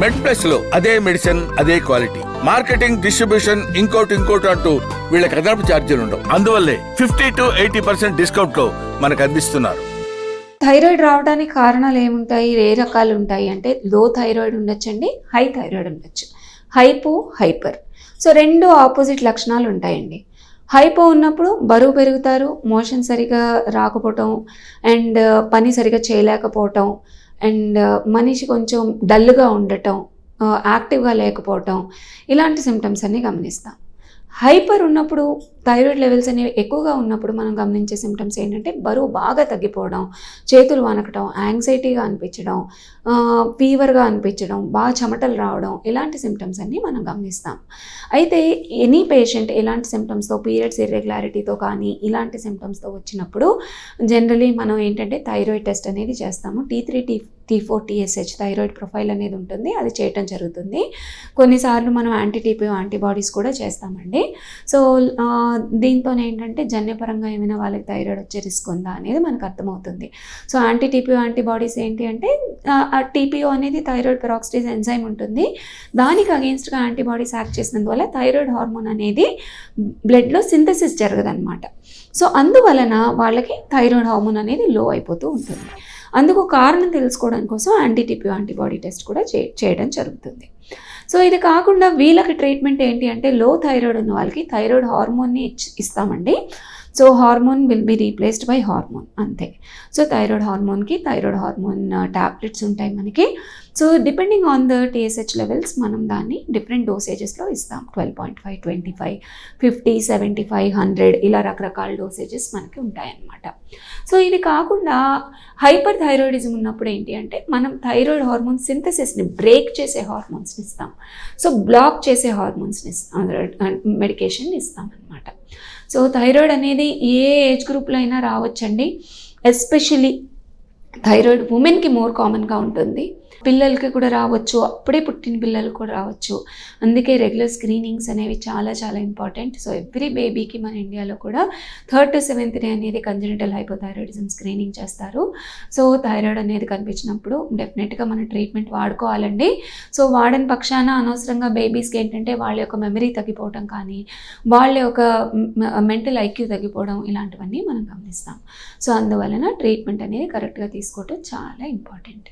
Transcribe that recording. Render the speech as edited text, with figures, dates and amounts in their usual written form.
మెడ్ plus లో అదే medicine అదే క్వాలిటీ, మార్కెటింగ్ డిస్ట్రిబ్యూషన్ ఇంకోటి అంటూ వీళ్ళకి అదనపు ఛార్జీలు ఉండవు. అందువల్లే 50 to 80% డిస్కౌంట్ లో మనకు అందిస్తున్నారు. థైరాయిడ్ రావడానికి కారణాలు ఏముంటాయి, ఏ రకాలు ఉంటాయి అంటే లో థైరాయిడ్ ఉండొచ్చండి, హై థైరాయిడ్ ఉండొచ్చు, హైపో హైపర్. సో రెండు ఆపోజిట్ లక్షణాలు ఉంటాయండి. హైపో ఉన్నప్పుడు బరువు పెరుగుతారు, మోషన్ సరిగా రాకపోవటం అండ్ పని సరిగా చేయలేకపోవటం అండ్ మనిషి కొంచెం డల్గా ఉండటం, యాక్టివ్గా లేకపోవటం, ఇలాంటి సిమ్టమ్స్ అన్నీ గమనిస్తాం. హైపర్ ఉన్నప్పుడు థైరాయిడ్ లెవెల్స్ అనేవి ఎక్కువగా ఉన్నప్పుడు మనం గమనించే సిమ్టమ్స్ ఏంటంటే బరువు బాగా తగ్గిపోవడం, చేతులు వణకటం, యాంగ్జైటీగా అనిపించడం, ఫీవర్గా అనిపించడం, బాగా చెమటలు రావడం, ఇలాంటి సిమ్టమ్స్ అన్నీ మనం గమనిస్తాం. అయితే ఎనీ పేషెంట్ ఇలాంటి సిమ్టమ్స్తో, పీరియడ్స్ ఇర్రెగ్యులారిటీతో కానీ ఇలాంటి సిమ్టమ్స్తో వచ్చినప్పుడు జనరలీ మనం ఏంటంటే థైరాయిడ్ టెస్ట్ అనేది చేస్తాము. T3, T4, TSH thyroid profile అనేది ఉంటుంది, అది చేయటం జరుగుతుంది. కొన్నిసార్లు మనం యాంటీటీపీ యాంటీబాడీస్ కూడా చేస్తామండి. సో దీంతో ఏంటంటే జన్యపరంగా ఏమైనా వాళ్ళకి థైరాయిడ్ వచ్చే రిస్క్ ఉందా అనేది మనకు అర్థమవుతుంది. సో యాంటీటీపీ యాంటీబాడీస్ ఏంటి అంటే TPO అనేది థైరాయిడ్ పెరాక్సిడేజ్ ఎంజైమ్ ఉంటుంది, దానికి అగెన్స్ట్గా యాంటీబాడీస్ యాక్ట్ చేసినందువల్ల థైరాయిడ్ హార్మోన్ అనేది బ్లడ్లో సింథసిస్ జరగదన్నమాట. సో అందువలన వాళ్ళకి థైరాయిడ్ హార్మోన్ అనేది లో అయిపోతూ ఉంటుంది. అందుకు కారణం తెలుసుకోవడం కోసం యాంటీటీపీ యాంటీబాడీ టెస్ట్ కూడా చేయడం జరుగుతుంది. సో ఇది కాకుండా వీళ్ళకి ట్రీట్మెంట్ ఏంటి అంటే లో థైరాయిడ్ ఉన్న వాళ్ళకి థైరాయిడ్ హార్మోన్ని ఇస్తామండి. So hormone will be replaced by hormone, అంతే. సో థైరాయిడ్ హార్మోన్కి థైరాయిడ్ హార్మోన్ ట్యాబ్లెట్స్ ఉంటాయి మనకి. So depending on the TSH levels మనం దాన్ని డిఫరెంట్ డోసేజెస్లో ఇస్తాం. 12.5, 25, 50, 75, 100 ఇలా రకరకాల డోసేజెస్ మనకి ఉంటాయన్నమాట. సో ఇది కాకుండా హైపర్ థైరాయిడిజం ఉన్నప్పుడు ఏంటి అంటే మనం థైరాయిడ్ హార్మోన్ సింథసిస్ని బ్రేక్ చేసే హార్మోన్స్ని ఇస్తాం. సో బ్లాక్ చేసే హార్మోన్స్ని మెడికేషన్ ఇస్తాం అన్నమాట. సో థైరాయిడ్ అనేది ఏ ఏజ్ గ్రూప్లో అయినా రావచ్చండి. ఎస్పెషలీ థైరాయిడ్ ఉమెన్కి మోర్ కామన్గా ఉంటుంది, పిల్లలకి కూడా రావచ్చు, అప్పుడే పుట్టిన పిల్లలకు కూడా రావచ్చు. అందుకే రెగ్యులర్ స్క్రీనింగ్స్ అనేవి చాలా చాలా ఇంపార్టెంట్. సో ఎవ్రీ బేబీకి మన ఇండియాలో కూడా 3rd to 7th డే అనేది కంజెనిటల్ హైపోథైరాయిడిజం స్క్రీనింగ్ చేస్తారు. సో థైరాయిడ్ అనేది కనిపించినప్పుడు డెఫినెట్గా మన ట్రీట్మెంట్ వాడుకోవాలండి. సో వాడని పక్షాన అనవసరంగా బేబీస్కి ఏంటంటే వాళ్ళ యొక్క మెమరీ తగ్గిపోవడం కానీ, వాళ్ళ యొక్క మెంటల్ IQ తగ్గిపోవడం, ఇలాంటివన్నీ మనం గమనిస్తాం. సో అందువలన ట్రీట్మెంట్ అనేది కరెక్ట్గా తీసుకోవడం చాలా ఇంపార్టెంట్.